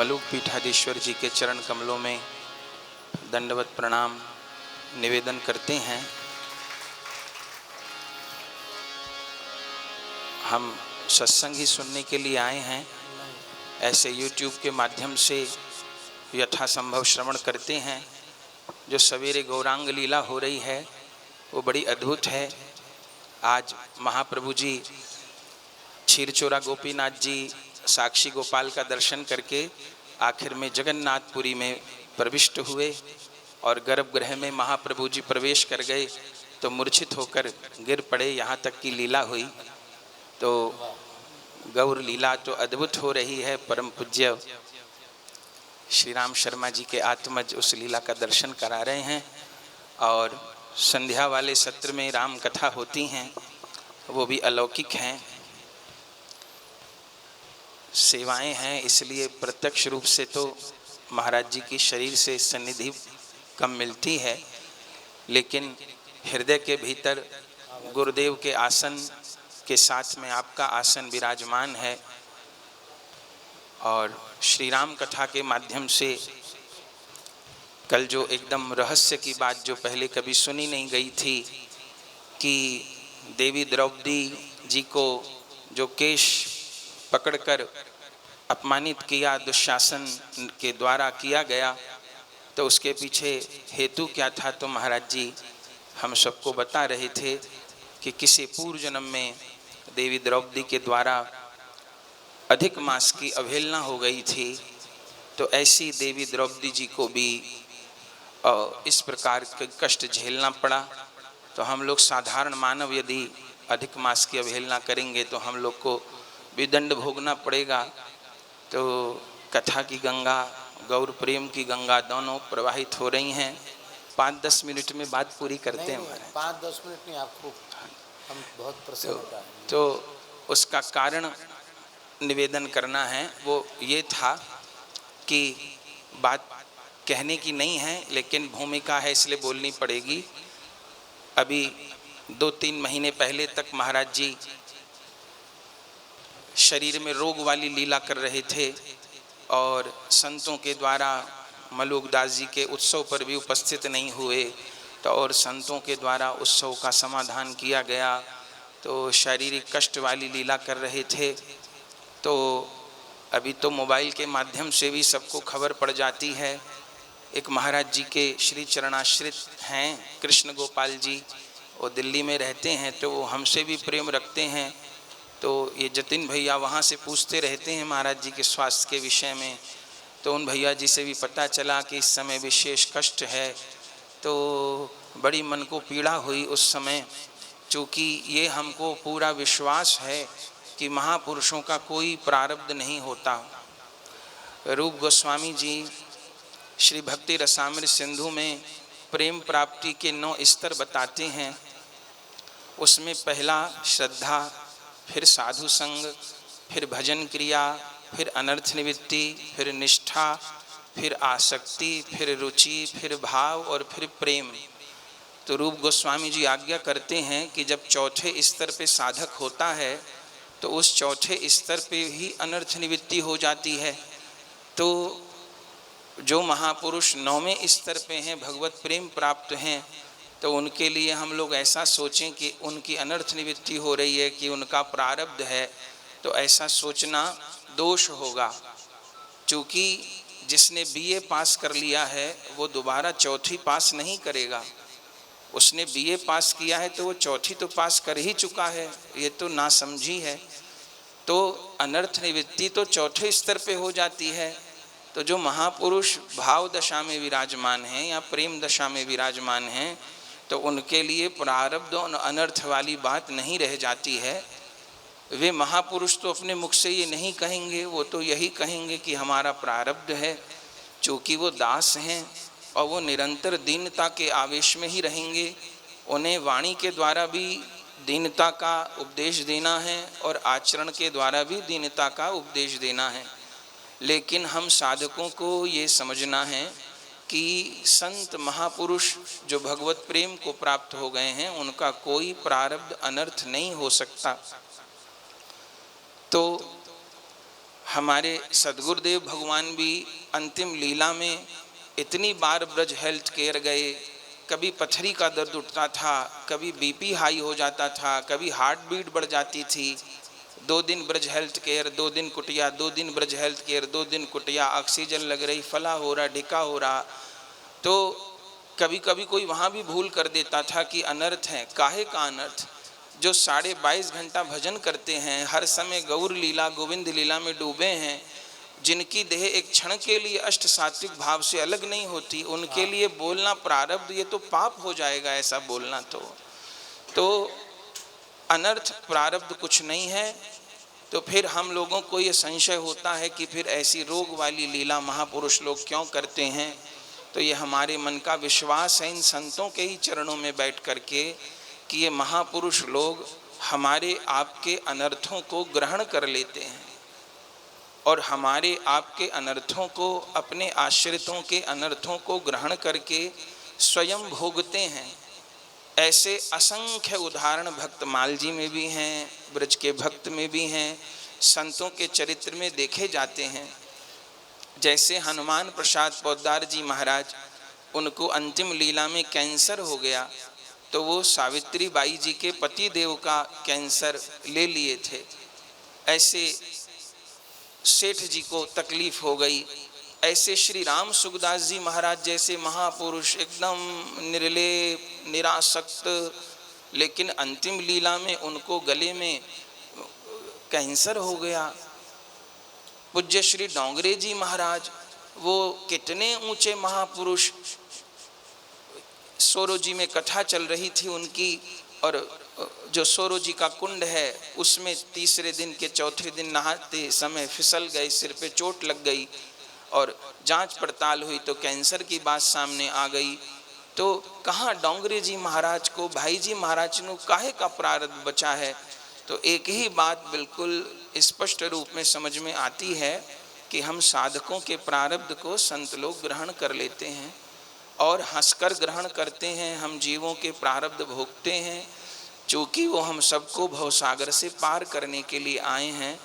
मलुक पीठाधीश्वर जी के चरण कमलों में दंडवत प्रणाम निवेदन करते हैं। हम सत्संग ही सुनने के लिए आए हैं, ऐसे YouTube के माध्यम से यथासंभव श्रवण करते हैं। जो सवेरे गौरांग लीला हो रही है वो बड़ी अद्भुत है। आज महाप्रभु जी क्षीरचोरा गोपीनाथ जी साक्षी गोपाल का दर्शन करके आखिर में जगन्नाथपुरी में प्रविष्ट हुए और गर्भगृह में महाप्रभु जी प्रवेश कर गए तो मूर्छित होकर गिर पड़े। यहाँ तक की लीला हुई। तो गौर लीला तो अद्भुत हो रही है। परम पूज्य श्री राम शर्मा जी के आत्मज उस लीला का दर्शन करा रहे हैं और संध्या वाले सत्र में राम कथा होती हैं, वो भी अलौकिक हैं, सेवाएं हैं। इसलिए प्रत्यक्ष रूप से तो महाराज जी की शरीर से सन्निधि कम मिलती है, लेकिन हृदय के भीतर गुरुदेव के आसन के साथ में आपका आसन विराजमान है। और श्री राम कथा के माध्यम से कल जो एकदम रहस्य की बात जो पहले कभी सुनी नहीं गई थी कि देवी द्रौपदी जी को जो केश पकड़कर अपमानित किया दुशासन के द्वारा किया गया, तो उसके पीछे हेतु क्या था। तो महाराज जी हम सबको बता रहे थे कि किसी पूर्व जन्म में देवी द्रौपदी के द्वारा अधिक मास की अवहेलना हो गई थी, तो ऐसी देवी द्रौपदी जी को भी इस प्रकार के कष्ट झेलना पड़ा। तो हम लोग साधारण मानव यदि अधिक मास की अवहेलना करेंगे तो हम लोग को भी दंड भोगना पड़ेगा। तो कथा की गंगा, गौर प्रेम की गंगा दोनों प्रवाहित हो रही हैं। 5-10 मिनट में बात पूरी करते हैं हमारे। 5-10 मिनट नहीं, आपको हम बहुत प्रसन्न तो उसका कारण निवेदन करना है। वो ये था कि बात कहने की नहीं है, लेकिन भूमिका है इसलिए बोलनी पड़ेगी। अभी 2-3 महीने पहले तक महाराज जी शरीर में रोग वाली लीला कर रहे थे और संतों के द्वारा मलुकदास जी के उत्सव पर भी उपस्थित नहीं हुए, तो और संतों के द्वारा उत्सव का समाधान किया गया। तो शारीरिक कष्ट वाली लीला कर रहे थे। तो अभी तो मोबाइल के माध्यम से भी सबको खबर पड़ जाती है। एक महाराज जी के श्री चरणाश्रित हैं कृष्ण गोपाल जी, वो दिल्ली में रहते हैं, तो वो हमसे भी प्रेम रखते हैं। तो ये जतिन भैया वहाँ से पूछते रहते हैं महाराज जी के स्वास्थ्य के विषय में। तो उन भैया जी से भी पता चला कि इस समय विशेष कष्ट है। तो बड़ी मन को पीड़ा हुई उस समय, चूँकि ये हमको पूरा विश्वास है कि महापुरुषों का कोई प्रारब्ध नहीं होता। रूप गोस्वामी जी श्री भक्ति रसामृत सिंधु में प्रेम प्राप्ति के 9 स्तर बताते हैं। उसमें पहला श्रद्धा, फिर साधु संग, फिर भजन क्रिया, फिर अनर्थ निवृत्ति, फिर निष्ठा, फिर आसक्ति, फिर रुचि, फिर भाव और फिर प्रेम। तो रूप गोस्वामी जी आज्ञा करते हैं कि जब चौथे स्तर पे साधक होता है तो उस चौथे स्तर पे ही अनर्थ निवृत्ति हो जाती है। तो जो महापुरुष 9वें स्तर पे हैं, भगवत प्रेम प्राप्त हैं, तो उनके लिए हम लोग ऐसा सोचें कि उनकी अनर्थ निवृत्ति हो रही है, कि उनका प्रारब्ध है, तो ऐसा सोचना दोष होगा। चूँकि जिसने BA पास कर लिया है वो दोबारा चौथी पास नहीं करेगा। उसने BA पास किया है तो वो चौथी तो पास कर ही चुका है, ये तो नासमझी है। तो अनर्थ निवृत्ति तो चौथे स्तर पे हो जाती है। तो जो महापुरुष भाव दशा में विराजमान हैं या प्रेम दशा में विराजमान हैं, तो उनके लिए प्रारब्ध और अनर्थ वाली बात नहीं रह जाती है। वे महापुरुष तो अपने मुख से ये नहीं कहेंगे, वो तो यही कहेंगे कि हमारा प्रारब्ध है। चूँकि वो दास हैं और वो निरंतर दीनता के आवेश में ही रहेंगे। उन्हें वाणी के द्वारा भी दीनता का उपदेश देना है और आचरण के द्वारा भी दीनता का उपदेश देना है। लेकिन हम साधकों को ये समझना है कि संत महापुरुष जो भगवत प्रेम को प्राप्त हो गए हैं, उनका कोई प्रारब्ध अनर्थ नहीं हो सकता। तो हमारे सदगुरुदेव भगवान भी अंतिम लीला में इतनी बार ब्रज हेल्थ केयर गए, कभी पथरी का दर्द उठता था, कभी बीपी हाई हो जाता था, कभी हार्ट बीट बढ़ जाती थी। 2 दिन ब्रज हेल्थ केयर, 2 दिन कुटिया, 2 दिन ब्रज हेल्थ केयर, 2 दिन कुटिया, ऑक्सीजन लग रही, फला हो रहा, ढिका हो रहा। तो कभी कभी कोई वहाँ भी भूल कर देता था कि अनर्थ है। काहे का अनर्थ? जो 22.5 घंटा भजन करते हैं, हर समय गौर लीला गोविंद लीला में डूबे हैं, जिनकी देह एक क्षण के लिए अष्ट सात्विक भाव से अलग नहीं होती, उनके लिए बोलना प्रारब्ध, ये तो पाप हो जाएगा ऐसा बोलना। तो अनर्थ प्रारब्ध कुछ नहीं है। तो फिर हम लोगों को ये संशय होता है कि फिर ऐसी रोग वाली लीला महापुरुष लोग क्यों करते हैं। तो ये हमारे मन का विश्वास है इन संतों के ही चरणों में बैठ करके कि ये महापुरुष लोग हमारे आपके अनर्थों को ग्रहण कर लेते हैं और हमारे आपके अनर्थों को, अपने आश्रितों के अनर्थों को ग्रहण करके स्वयं भोगते हैं। ऐसे असंख्य उदाहरण भक्तमाल जी में भी हैं, ब्रज के भक्त में भी हैं, संतों के चरित्र में देखे जाते हैं। जैसे हनुमान प्रसाद पोद्दार जी महाराज, उनको अंतिम लीला में कैंसर हो गया, तो वो सावित्री बाई जी के पति देव का कैंसर ले लिए थे। ऐसे सेठ जी को तकलीफ हो गई। ऐसे श्री राम सुखदास जी महाराज जैसे महापुरुष, एकदम निर्लेप निरासक्त, लेकिन अंतिम लीला में उनको गले में कैंसर हो गया। पूज्य श्री डोंगरे जी महाराज, वो कितने ऊंचे महापुरुष। सोरो जी में कथा चल रही थी उनकी, और जो सोरो जी का कुंड है उसमें तीसरे दिन के चौथे दिन नहाते समय फिसल गए, सिर पे चोट लग गई और जांच पड़ताल हुई तो कैंसर की बात सामने आ गई। तो कहाँ डोंगरे जी महाराज को, भाई जी महाराज को काहे का प्रारब्ध बचा है। तो एक ही बात बिल्कुल स्पष्ट रूप में समझ में आती है कि हम साधकों के प्रारब्ध को संत लोग ग्रहण कर लेते हैं और हंसकर ग्रहण करते हैं। हम जीवों के प्रारब्ध भोगते हैं, चूँकि वो हम सबको भवसागर से पार करने के लिए आए हैं।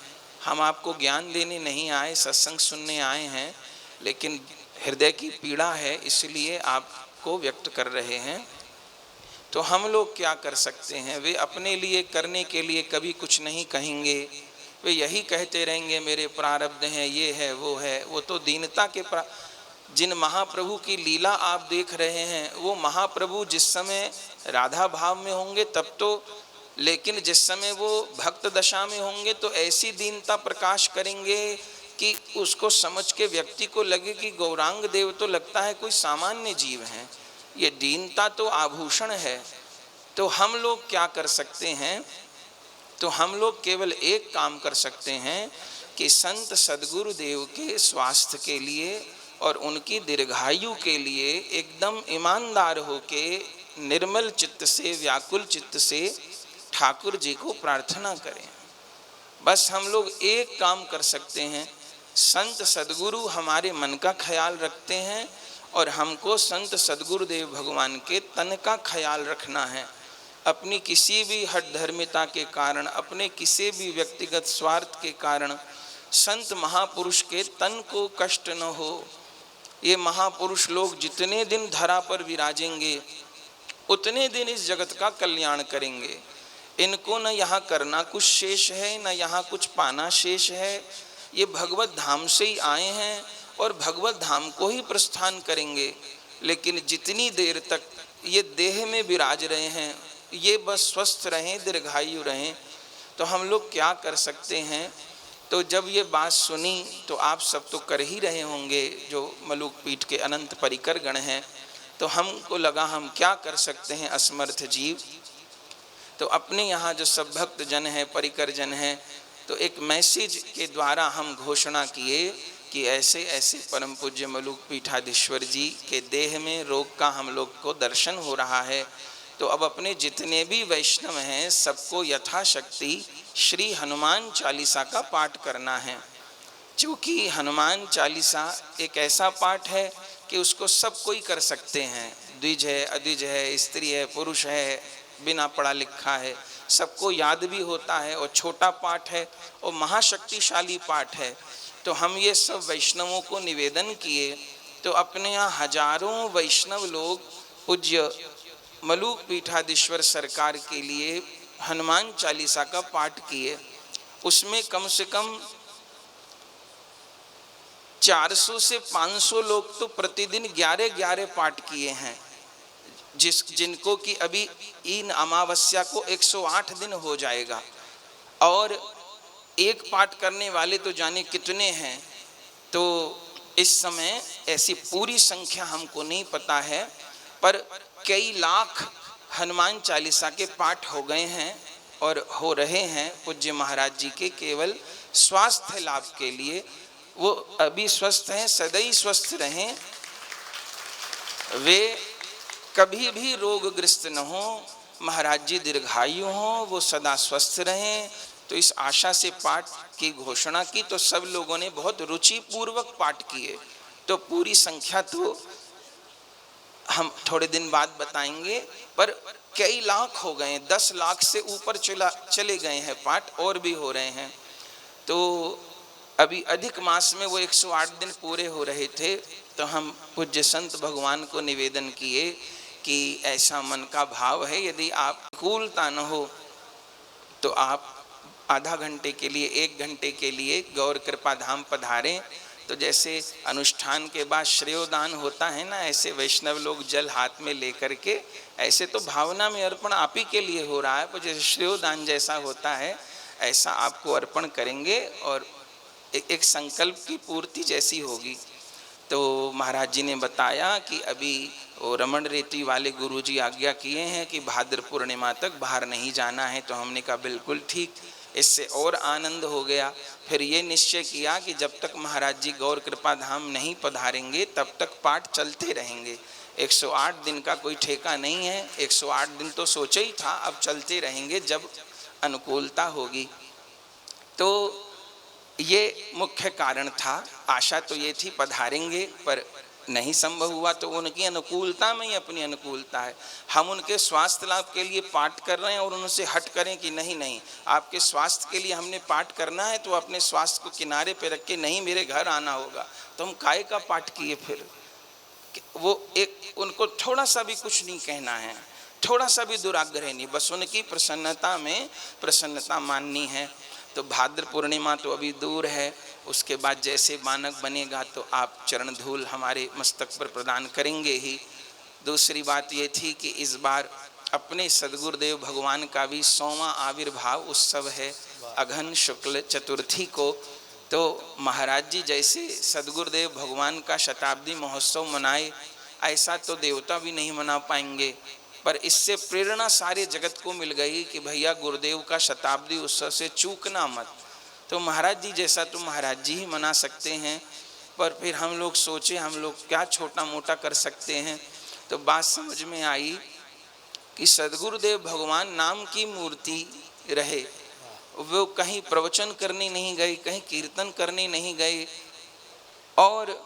हम आपको ज्ञान देने नहीं आए, सत्संग सुनने आए हैं, लेकिन हृदय की पीड़ा है इसलिए आपको व्यक्त कर रहे हैं। तो हम लोग क्या कर सकते हैं? वे अपने लिए करने के लिए कभी कुछ नहीं कहेंगे, वे यही कहते रहेंगे मेरे प्रारब्ध हैं, ये है वो है। वो तो दीनता के जिन महाप्रभु की लीला आप देख रहे हैं, वो महाप्रभु जिस समय राधा भाव में होंगे तब तो, लेकिन जिस समय वो भक्त दशा में होंगे तो ऐसी दीनता प्रकाश करेंगे कि उसको समझ के व्यक्ति को लगे कि गौरांग देव तो लगता है कोई सामान्य जीव हैं। ये दीनता तो आभूषण है। तो हम लोग क्या कर सकते हैं? तो हम लोग केवल एक काम कर सकते हैं कि संत सद्गुरु देव के स्वास्थ्य के लिए और उनकी दीर्घायु के लिए एकदम ईमानदार होके, निर्मल चित्त से, व्याकुल चित्त से ठाकुर जी को प्रार्थना करें। बस हम लोग एक काम कर सकते हैं, संत सद्गुरु हमारे मन का ख्याल रखते हैं और हमको संत सद्गुरुदेव भगवान के तन का ख्याल रखना है। अपनी किसी भी हठ धर्मिता के कारण, अपने किसी भी व्यक्तिगत स्वार्थ के कारण संत महापुरुष के तन को कष्ट न हो। ये महापुरुष लोग जितने दिन धरा पर विराजेंगे उतने दिन इस जगत का कल्याण करेंगे। इनको न यहाँ करना कुछ शेष है, न यहाँ कुछ पाना शेष है। ये भगवत धाम से ही आए हैं और भगवत धाम को ही प्रस्थान करेंगे। लेकिन जितनी देर तक ये देह में विराज रहे हैं, ये बस स्वस्थ रहें, दीर्घायु रहें। तो हम लोग क्या कर सकते हैं? तो जब ये बात सुनी तो आप सब तो कर ही रहे होंगे, जो मलुक पीठ के अनंत परिकर गण हैं। तो हमको लगा हम क्या कर सकते हैं असमर्थ जीव। तो अपने यहाँ जो सब भक्त जन हैं, परिकर जन हैं, तो एक मैसेज के द्वारा हम घोषणा किए कि ऐसे ऐसे परम पूज्य मलुक पीठाधीश्वर जी के देह में रोग का हम लोग को दर्शन हो रहा है। तो अब अपने जितने भी वैष्णव हैं सबको यथाशक्ति श्री हनुमान चालीसा का पाठ करना है। क्योंकि हनुमान चालीसा एक ऐसा पाठ है कि उसको सब कोई कर सकते हैं। द्विज है, अद्विज है, स्त्री है, पुरुष है, बिना पढ़ा लिखा है, सबको याद भी होता है और छोटा पाठ है और महाशक्तिशाली पाठ है। तो हम ये सब वैष्णवों को निवेदन किए, तो अपने यहाँ हजारों वैष्णव लोग पूज्य मलूक पीठाधीश्वर सरकार के लिए हनुमान चालीसा का पाठ किए। उसमें कम से कम 400 से 500 लोग तो प्रतिदिन 11-11 पाठ किए हैं, जिनको कि अभी इन अमावस्या को 108 दिन हो जाएगा। और एक पाठ करने वाले तो जाने कितने हैं। तो इस समय ऐसी पूरी संख्या हमको नहीं पता है, पर कई लाख हनुमान चालीसा के पाठ हो गए हैं और हो रहे हैं पूज्य महाराज जी के केवल स्वास्थ्य लाभ के लिए। वो अभी स्वस्थ हैं, सदैव स्वस्थ रहें, वे कभी भी रोगग्रस्त न हो, महाराज जी दीर्घायु हों, वो सदा स्वस्थ रहें। तो इस आशा से पाठ की घोषणा की, तो सब लोगों ने बहुत रुचि पूर्वक पाठ किए। तो पूरी संख्या तो हम थोड़े दिन बाद बताएंगे, पर कई लाख हो गए, 10 लाख से ऊपर चले गए हैं पाठ, और भी हो रहे हैं। तो अभी अधिक मास में वो 108 दिन पूरे हो रहे थे। तो हम पूज्य संत भगवान को निवेदन किए कि ऐसा मन का भाव है, यदि आप अनुकूलता न हो तो आप आधा घंटे के लिए, 1 घंटे के लिए गौर कृपा धाम पधारें। तो जैसे अनुष्ठान के बाद श्रेयोदान होता है ना, ऐसे वैष्णव लोग जल हाथ में लेकर के, ऐसे तो भावना में अर्पण आप ही के लिए हो रहा है, पर जैसे श्रेयोदान जैसा होता है ऐसा आपको अर्पण करेंगे और एक संकल्प की पूर्ति जैसी होगी। तो महाराज जी ने बताया कि अभी वो रमण रेती वाले गुरुजी आज्ञा किए हैं कि भाद्र पूर्णिमा तक बाहर नहीं जाना है। तो हमने कहा बिल्कुल ठीक, इससे और आनंद हो गया। फिर ये निश्चय किया कि जब तक महाराज जी गौर कृपा धाम नहीं पधारेंगे तब तक पाठ चलते रहेंगे। 108 दिन का कोई ठेका नहीं है, 108 दिन तो सोचा ही था, अब चलते रहेंगे जब अनुकूलता होगी। तो ये मुख्य कारण था। आशा तो ये थी पधारेंगे, पर नहीं संभव हुआ। तो उनकी अनुकूलता में ही अपनी अनुकूलता है। हम उनके स्वास्थ्य लाभ के लिए पाठ कर रहे हैं और उनसे हट करें कि नहीं नहीं, आपके स्वास्थ्य के लिए हमने पाठ करना है, तो अपने स्वास्थ्य को किनारे पे रख के नहीं मेरे घर आना होगा, तो हम काय का पाठ किए। फिर वो एक, उनको थोड़ा सा भी कुछ नहीं कहना है, थोड़ा सा भी दुराग्रह नहीं, बस उनकी प्रसन्नता में प्रसन्नता माननी है। तो भाद्र पूर्णिमा तो अभी दूर है, उसके बाद जैसे मानक बनेगा तो आप चरण धूल हमारे मस्तक पर प्रदान करेंगे ही। दूसरी बात ये थी कि इस बार अपने सद्गुरुदेव भगवान का भी 100वां आविर्भाव उत्सव है अघन शुक्ल चतुर्थी को। तो महाराज जी जैसे सद्गुरुदेव भगवान का शताब्दी महोत्सव मनाए, ऐसा तो देवता भी नहीं मना पाएंगे। पर इससे प्रेरणा सारे जगत को मिल गई कि भैया गुरुदेव का शताब्दी उत्सव से चूकना मत। तो महाराज जी जैसा तो महाराज जी ही मना सकते हैं, पर फिर हम लोग सोचे हम लोग क्या छोटा मोटा कर सकते हैं। तो बात समझ में आई कि सद्गुरुदेव भगवान नाम की मूर्ति रहे, वो कहीं प्रवचन करने नहीं गए, कहीं कीर्तन करने नहीं गए, और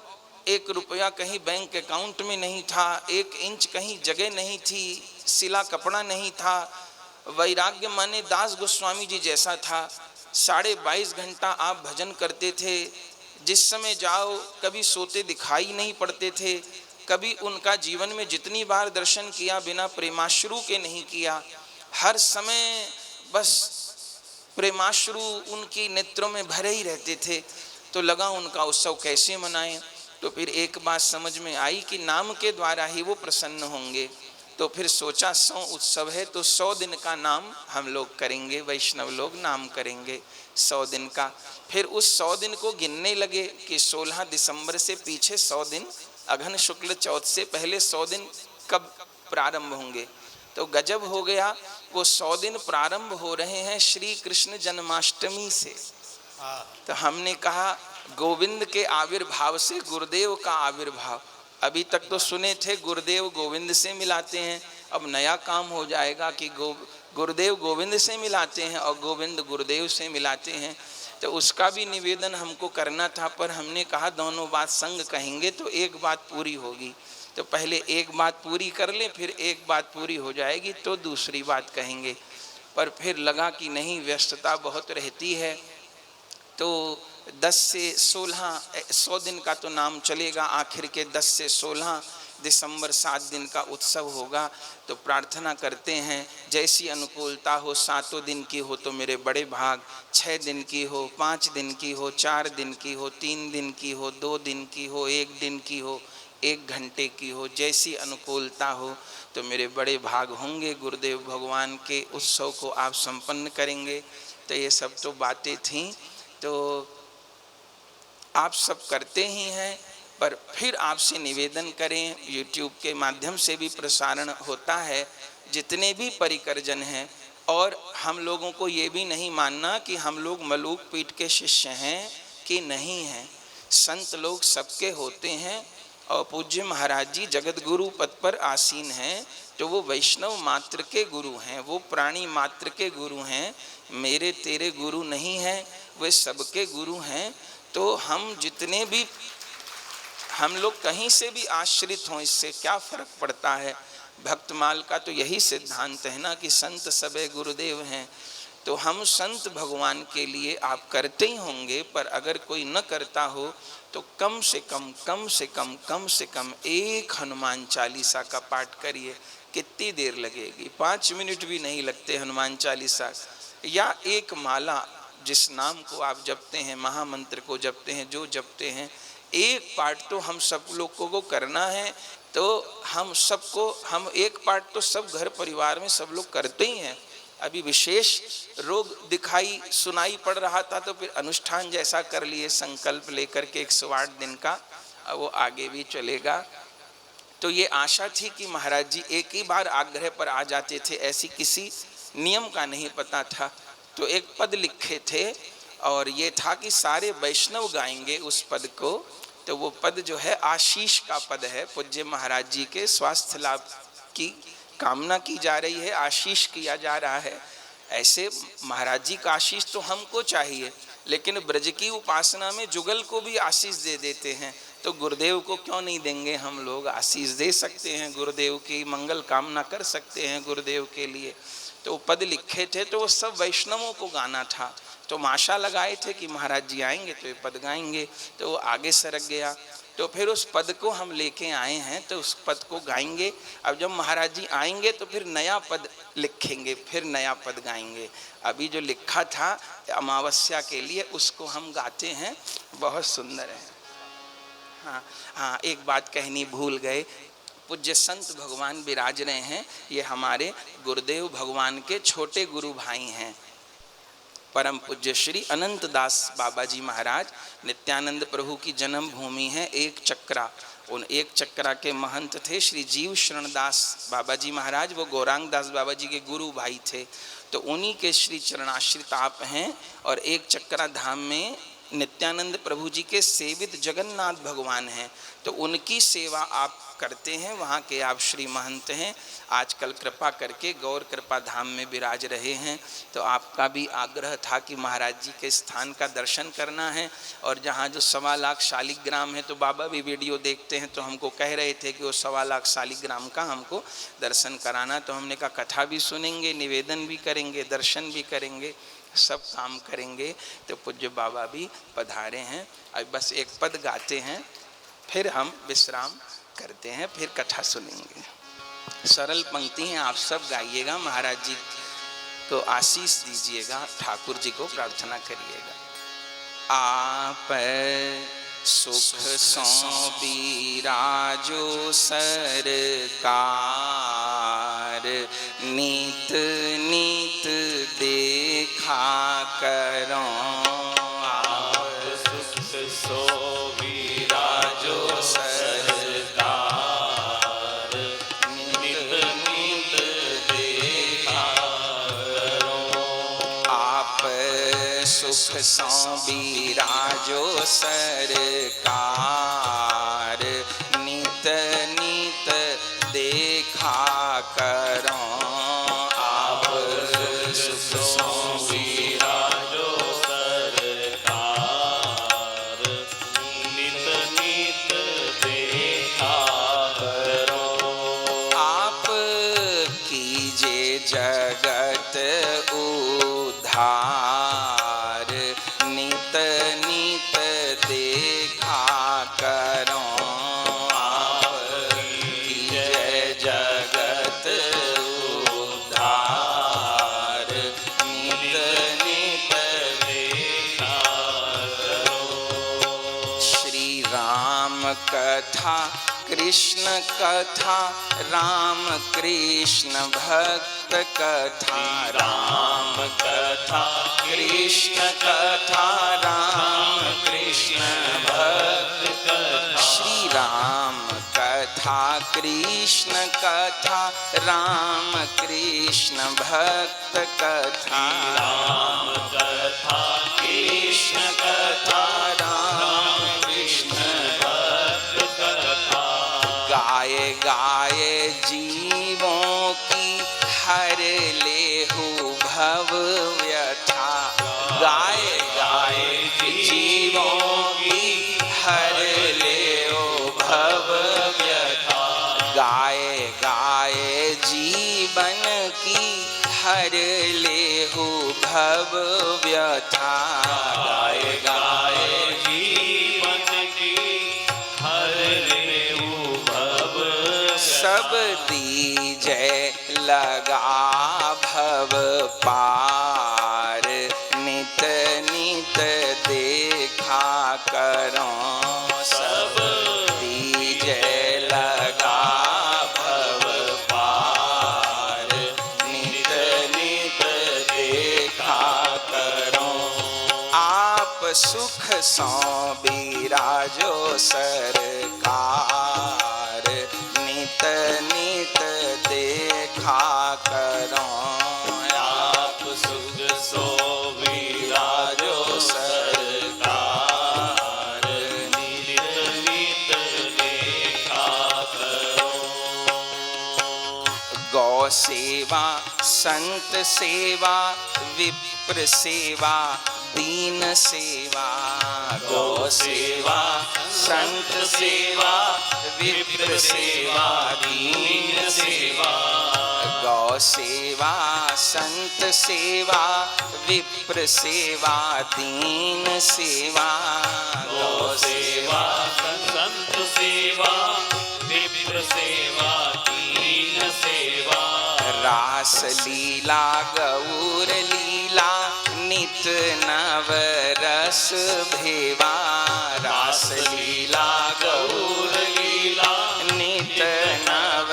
1 रुपया कहीं बैंक अकाउंट में नहीं था, 1 इंच कहीं जगह नहीं थी, सिला कपड़ा नहीं था। वैराग्य माने दास गोस्वामी जी जैसा था। 22.5 घंटा आप भजन करते थे, जिस समय जाओ कभी सोते दिखाई नहीं पड़ते थे। कभी उनका जीवन में जितनी बार दर्शन किया बिना प्रेमाश्रु के नहीं किया, हर समय बस प्रेमाश्रु उनकी नेत्रों में भरे ही रहते थे। तो लगा उनका उत्सव कैसे मनाएं। तो फिर एक बात समझ में आई कि नाम के द्वारा ही वो प्रसन्न होंगे। तो फिर सोचा 100 उत्सव है तो 100 दिन का नाम हम लोग करेंगे, वैष्णव लोग नाम करेंगे 100 दिन का। फिर उस 100 दिन को गिनने लगे कि 16 दिसंबर से पीछे 100 दिन, अघन शुक्ल चौथ से पहले 100 दिन कब प्रारंभ होंगे। तो गजब हो गया, वो 100 दिन प्रारंभ हो रहे हैं श्री कृष्ण जन्माष्टमी से। तो हमने कहा गोविंद के आविर्भाव से गुरुदेव का आविर्भाव। अभी तक तो सुने थे गुरुदेव गोविंद से मिलाते हैं, अब नया काम हो जाएगा कि गुरुदेव गोविंद से मिलाते हैं और गोविंद गुरुदेव से मिलाते हैं। तो उसका भी निवेदन हमको करना था, पर हमने कहा दोनों बात संग कहेंगे तो एक बात पूरी होगी। तो पहले एक बात पूरी कर लें, फिर एक बात पूरी हो जाएगी तो दूसरी बात कहेंगे। पर फिर लगा कि नहीं, व्यस्तता बहुत रहती है, तो 10 से 16 100 दिन का तो नाम चलेगा, आखिर के 10 से 16 दिसंबर 7 दिन का उत्सव होगा। तो प्रार्थना करते हैं जैसी अनुकूलता हो, 7 दिन की हो तो मेरे बड़े भाग, 6 दिन की हो, 5 दिन की हो, 4 दिन की हो, 3 दिन की हो, 2 दिन की हो, 1 दिन की हो, 1 घंटे की हो, जैसी अनुकूलता हो तो मेरे बड़े भाग होंगे। गुरुदेव भगवान के उत्सव को आप संपन्न करेंगे। तो ये सब तो बातें थीं, तो आप सब करते ही हैं, पर फिर आपसे निवेदन करें, YouTube के माध्यम से भी प्रसारण होता है, जितने भी परिकरजन हैं, और हम लोगों को ये भी नहीं मानना कि हम लोग मलूक पीठ के शिष्य हैं कि नहीं हैं। संत लोग सबके होते हैं, और पूज्य महाराज जी जगत गुरु पद पर आसीन हैं, तो वो वैष्णव मात्र के गुरु हैं, वो प्राणी मात्र के गुरु हैं, मेरे तेरे गुरु नहीं हैं, वे सबके गुरु हैं। तो हम जितने भी, हम लोग कहीं से भी आश्रित हों, इससे क्या फर्क पड़ता है। भक्तमाल का तो यही सिद्धांत है ना कि संत सबे गुरुदेव हैं। तो हम संत भगवान के लिए आप करते ही होंगे, पर अगर कोई न करता हो तो कम से कम एक हनुमान चालीसा का पाठ करिए। कितनी देर लगेगी, 5 मिनट भी नहीं लगते हनुमान चालीसा, या एक माला जिस नाम को आप जपते हैं, महामंत्र को जपते हैं, जो जपते हैं, एक पाठ तो हम सब लोगों को करना है। तो हम एक पाठ तो सब घर परिवार में सब लोग करते ही हैं। अभी विशेष रोग दिखाई सुनाई पड़ रहा था तो फिर अनुष्ठान जैसा कर लिए, संकल्प लेकर के 108 दिन का, वो आगे भी चलेगा। तो ये आशा थी कि महाराज जी एक ही बार आग्रह पर आ जाते थे, ऐसी किसी नियम का नहीं पता था। तो एक पद लिखे थे, और ये था कि सारे वैष्णव गाएंगे उस पद को। तो वो पद जो है आशीष का पद है, पूज्य महाराज जी के स्वास्थ्य लाभ की कामना की जा रही है, आशीष किया जा रहा है। ऐसे महाराज जी का आशीष तो हमको चाहिए, लेकिन ब्रज की उपासना में जुगल को भी आशीष दे देते हैं, तो गुरुदेव को क्यों नहीं देंगे। हम लोग आशीष दे सकते हैं, गुरुदेव की मंगल कामना कर सकते हैं गुरुदेव के लिए। तो पद लिखे थे, तो वो सब वैष्णवों को गाना था। तो आशा लगाए थे कि महाराज जी आएंगे तो ये पद गाएंगे, तो वो आगे सरक गया। तो फिर उस पद को हम लेके आए हैं, तो उस पद को गाएंगे। अब जब महाराज जी आएंगे तो फिर नया पद लिखेंगे, फिर नया पद गाएंगे। अभी जो लिखा था अमावस्या के लिए, उसको हम गाते हैं, बहुत सुंदर है। हाँ, एक बात कहनी भूल गए, पूज्य संत भगवान विराज रहे हैं, ये हमारे गुरुदेव भगवान के छोटे गुरु भाई हैं। परम पूज्य श्री अनंत दास बाबा जी महाराज, नित्यानंद प्रभु की जन्म भूमि है एक चक्रा। उन एक चक्रा के महंत थे श्री जीव शरण दास बाबा जी महाराज, वो गौरांग दास बाबा जी के गुरु भाई थे। तो उन्हीं के श्री चरणाश्रित आप हैं। और एक चक्रा धाम में नित्यानंद प्रभु जी के सेवित जगन्नाथ भगवान हैं, तो उनकी सेवा आप करते हैं, वहाँ के आप श्री महंत हैं। आजकल कृपा करके गौर कृपा धाम में विराज रहे हैं। तो आपका भी आग्रह था कि महाराज जी के स्थान का दर्शन करना है। और जहाँ जो 1.25 लाख शालिग्राम है, तो बाबा भी वीडियो देखते हैं, तो हमको कह रहे थे कि वो 1.25 लाख शालिग्राम का हमको दर्शन कराना। तो हमने कहा कथा भी सुनेंगे, निवेदन भी करेंगे, दर्शन भी करेंगे, सब काम करेंगे। तो पूज्य बाबा भी पधारे हैं। अब बस एक पद गाते हैं, फिर हम विश्राम करते हैं, फिर कथा सुनेंगे। सरल पंक्ति हैं, आप सब गाइएगा, महाराज जी को आशीष दीजिएगा, ठाकुर जी को प्रार्थना करिएगा। आप सुख सो बिराजो सरकार, नीत नीत देखा करो। आप सुख सो बिराजो सरकार, नीत नीत देखा करो। आप सुख सो बिराजो सरकार, नित नित देखा करो। आप सुख सो बिराजो सरकार, नित नित देखा करो। कीजे जगत उद्धार, नित नित देखा करो आप कीजे जगत उद्धार, नित नित देखा करो। श्री राम कथा कृष्ण कथा, राम कृष्ण भक्त कथा, राम कथा कृष्ण कथा, राम कृष्ण भक्त कथा। श्री राम कथा कृष्ण कथा, राम कृष्ण भक्त कथा, राम कथा कृष्ण कथा, राम कृष्ण भक्त कथा। गाये गाये जीवों की हर लेहु भव व्यथा, गाये गाये जीवों की हर लेहु भव व्यथा, गाये गाये जीवन की हर लेहु भव व्यथा, गाये गाये जीवन की हर लेहु भव। सब दीजै लगा भव पार, नित नित देखा करो। सब दीजै लगा भव पार, नित नित देखा करो। आप सुख सो बिराजो सरकार, नित नित देखा करो। आप सुख सो बिराजो सरकार, नित नित देखा करो। गौ सेवा संत सेवा, विप्र सेवा दीन सेवा, गौ सेवा संत सेवा, विप्र सेवा दीन सेवा, गौ सेवा संत सेवा, विप्र सेवा दीन सेवा, गौ सेवा संत सेवा, विप्र सेवा दीन सेवा। रास लीला गौर लीला, नित नव रस भेवा, रास लीला गौर लीला, नित नव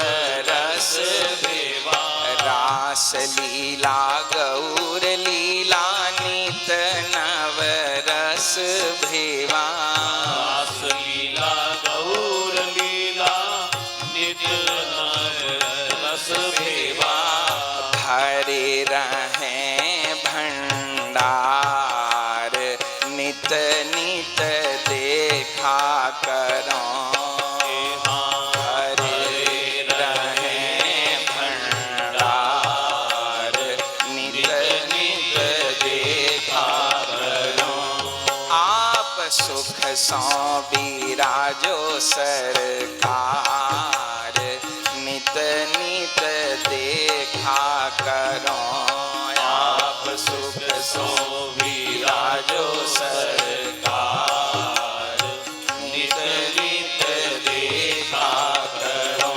रस भेवा, रास लीला गौर लीला, नित नव रस भेवा, रास लीला गौर लीला, नित नव रस भेवा। भरे रहें भंडार, नित नित देखा करो। भरे रहें भंडार, नित नित देखा करो। आप सुख सो बिराजो सरकार, नित नित देखा करो। आप सुख सो बिराजो सरकार, नित नित देखा करो।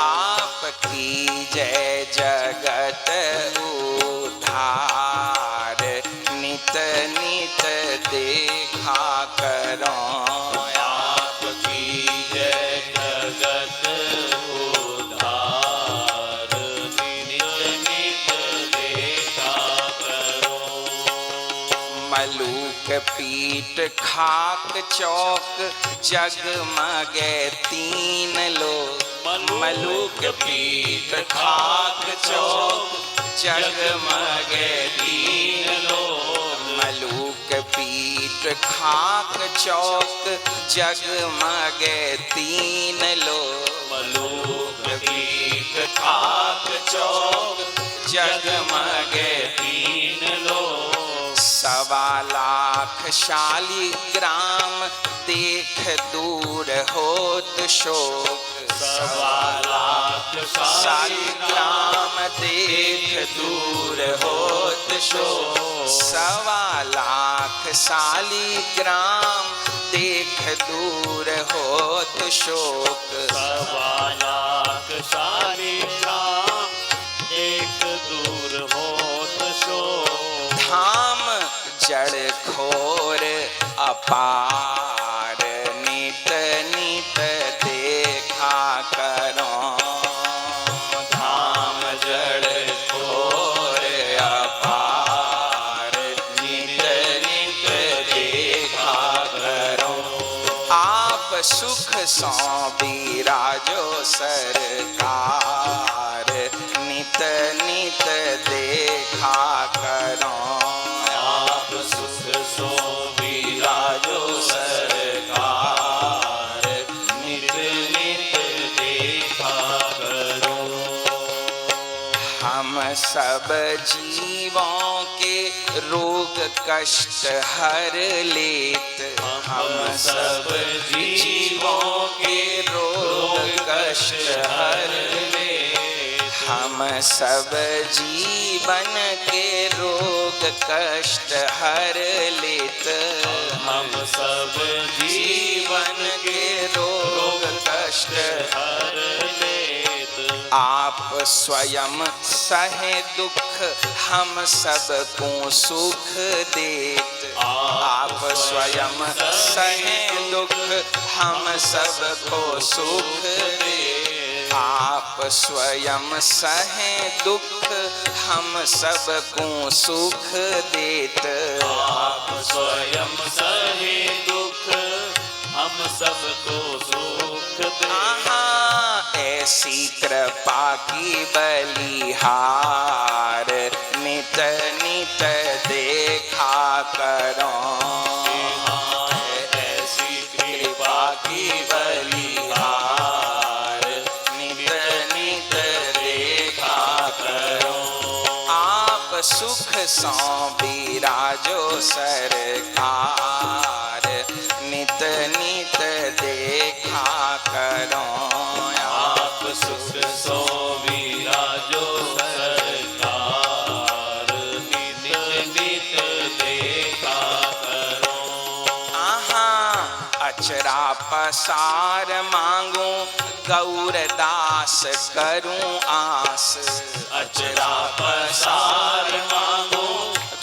आप कीजै जगत उद्धार, नित नित देखा करो। आप कीजै जगत उद्धार, नित नित देखा करो। मलूक पीट खाक चौक, जगमगे तीन लोक, मलूक पीट खाक चौक, जगमगे तीन लोक, मलूक पीट खाक चौक, जगमगे तीन लोक, मलूक पीट खाक चौक, जगमगे तीन लोक। 1.25 लाख शालिग्राम, देख दूर होत शोक, शालिग्राम देख दूर होत शोक। 1.25 लाख शालिग्राम देख दूर होत शोक। 1.25 लाख शालिग्राम देख दूर होत शोक। धाम जड़ खोर अपार नित नित देखा करो। धाम जड़ खोर अपार नित नित देखा करो। आप सुख सौ बिराजो सरकार नित नित देखा करो। आप सुख सो बिराजो सरकार नित नित देखा करो। हम सब जीवों के रोग कष्ट हर लेत। हम सब जीवों के रोग कष्ट हर लेत। हम सब जीवन के रोग कष्ट हर लेत। हम सब जीवन के रोग कष्ट हर लेत। आप स्वयं सहे दुख हम सबको सुख देत। आप स्वयं सहे दुख हम सबको सुख देत। आप स्वयं सहे दुख हम सबको सुख देत। आप स्वयं सहे दुख हम सबको सुख दे। ऐसी कृपा की बलिहार नित नित देखा करो। ऐसी कृपा की बलिहार नित नित देखा करो। आप सुख सौ बिराजो सरकार नित नित देखा करो। आप सुख सो विराजो सरकार नित नित देखा करो। अचरा पसार मांगू गौरदास करूं आस। अचरा पसार मांगो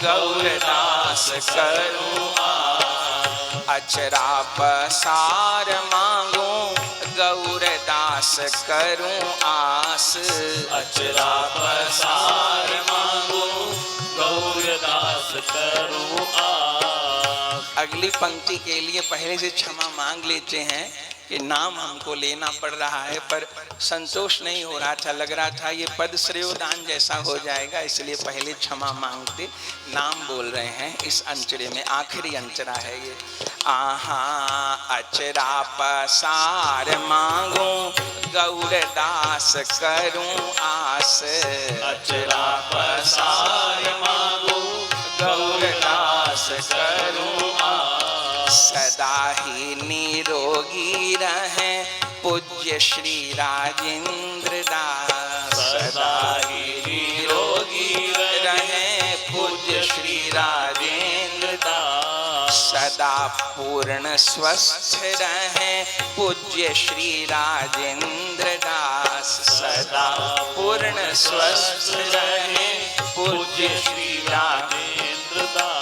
गौरदास करूं आस। अचरा पसार मांगू गौरदास करूं आस। अचरा पसार मांगो गौरदास करूं आस। अगली पंक्ति के लिए पहले से क्षमा मांग लेते हैं कि नाम हमको लेना पड़ रहा है, पर संतोष नहीं हो रहा था। लग रहा था ये पद श्रेयोदान जैसा हो जाएगा, इसलिए पहले क्षमा मांगते नाम बोल रहे हैं। इस अंचरे में आखिरी अंचरा है ये। अचरा पसार मांगू गौरदास करूं आस। अचरा पसार मांगो गौरदास करूं आस। सदा ही निरोगी रहें पूज्य श्री राजेंद्र दास। सदा ही निरोगी रहें पूज्य श्री राजेंद्र दास। सदा पूर्ण स्वस्थ रहें पूज्य श्री राजेंद्र दास। सदा पूर्ण स्वस्थ रहें पूज्य श्री राजेंद्र दास।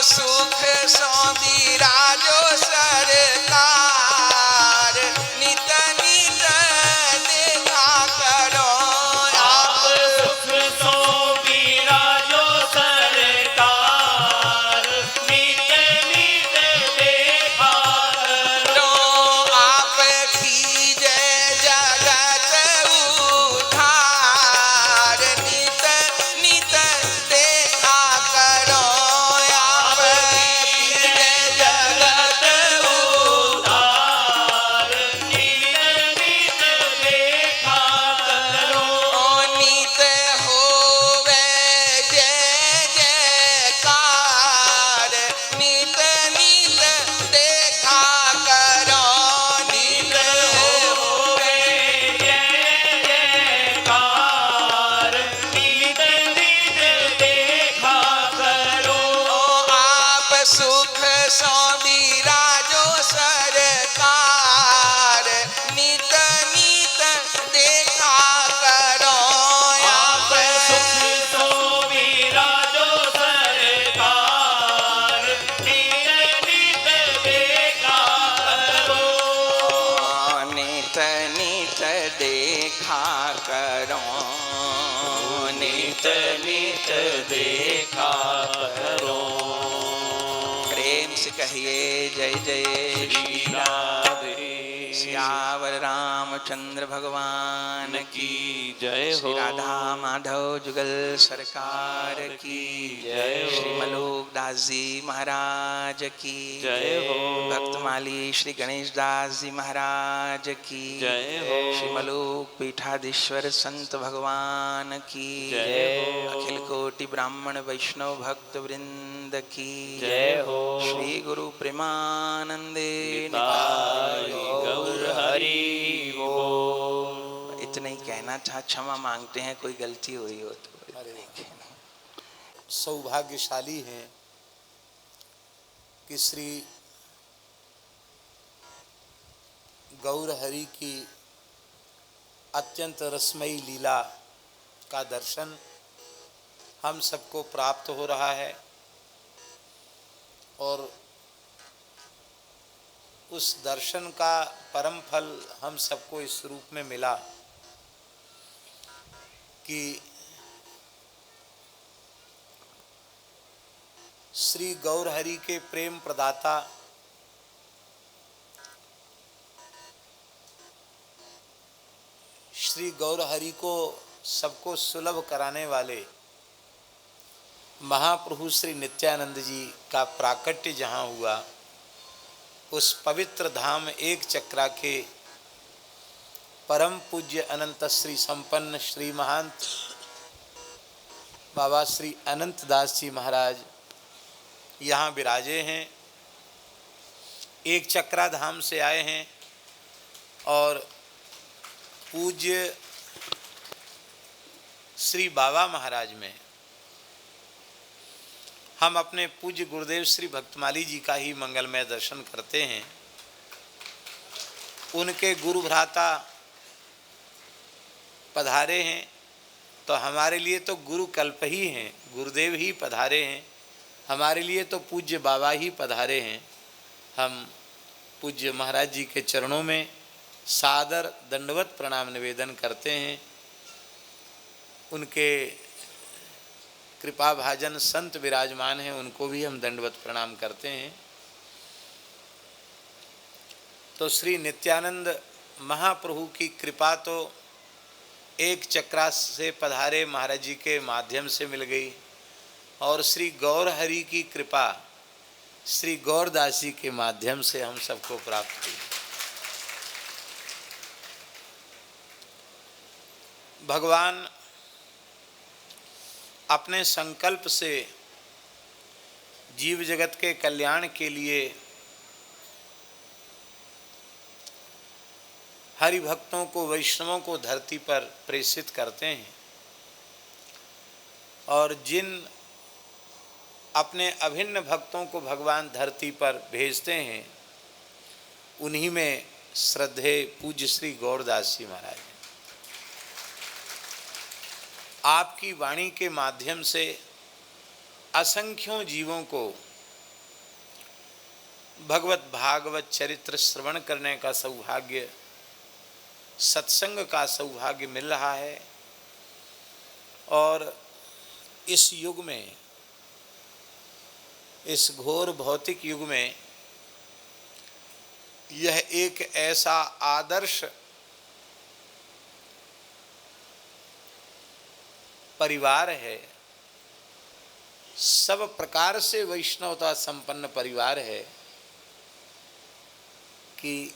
सुख सो बिराजो सरकार नित नित करो, नित नित देखा करो। प्रेम से कहिए जय जय श्री राधे श्यावर रामचंद्र भगवान की जय श्री हो। राधा माधव जुगल सरकार की जय हो। श्री मलोक दास जी महाराज की जय हो। भक्तमाली श्री गणेश दास जी महाराज की जय हो। श्री मलोक पीठाधीश्वर संत भगवान की जय हो। अखिल कोटि ब्राह्मण वैष्णव भक्त वृंद की जय हो। श्री गुरु प्रेमानंदे निताय गौर हरि बोल। इतना ही कहना था, क्षमा मांगते हैं कोई गलती हुई हो तो। अरे सौभाग्यशाली हैं कि श्री गौर हरि की अत्यंत रसमयी लीला का दर्शन हम सबको प्राप्त हो रहा है और उस दर्शन का परम फल हम सबको इस रूप में मिला कि श्री गौर हरि के प्रेम प्रदाता श्री गौर हरि को सबको सुलभ कराने वाले महाप्रभु श्री नित्यानंद जी का प्राकट्य जहाँ हुआ, उस पवित्र धाम एक चक्रा के परम पूज्य अनंत श्री संपन्न श्री महंत बाबा श्री अनंत दास जी महाराज यहाँ विराजे हैं। एक चक्रा धाम से आए हैं और पूज्य श्री बाबा महाराज में हम अपने पूज्य गुरुदेव श्री भक्तमाली जी का ही मंगलमय दर्शन करते हैं। उनके गुरु भ्राता पधारे हैं तो हमारे लिए तो गुरु कल्प ही हैं, गुरुदेव ही पधारे हैं, हमारे लिए तो पूज्य बाबा ही पधारे हैं। हम पूज्य महाराज जी के चरणों में सादर दंडवत प्रणाम निवेदन करते हैं। उनके कृपा भाजन संत विराजमान हैं, उनको भी हम दंडवत प्रणाम करते हैं। तो श्री नित्यानंद महाप्रभु की कृपा तो एक चक्रा से पधारे महाराज जी के माध्यम से मिल गई और श्री गौर हरि की कृपा श्री गौरदास जी के माध्यम से हम सबको प्राप्त हुई। भगवान अपने संकल्प से जीव जगत के कल्याण के लिए हरि भक्तों को, वैष्णवों को धरती पर प्रेषित करते हैं और जिन अपने अभिन्न भक्तों को भगवान धरती पर भेजते हैं उन्हीं में श्रद्धेय पूज्य श्री गौरदास जी महाराज। आपकी वाणी के माध्यम से असंख्यों जीवों को भगवत भागवत चरित्र श्रवण करने का सौभाग्य, सत्संग का सौभाग्य मिल रहा है और इस युग में, इस घोर भौतिक युग में यह एक ऐसा आदर्श परिवार है, सब प्रकार से वैष्णवता संपन्न परिवार है कि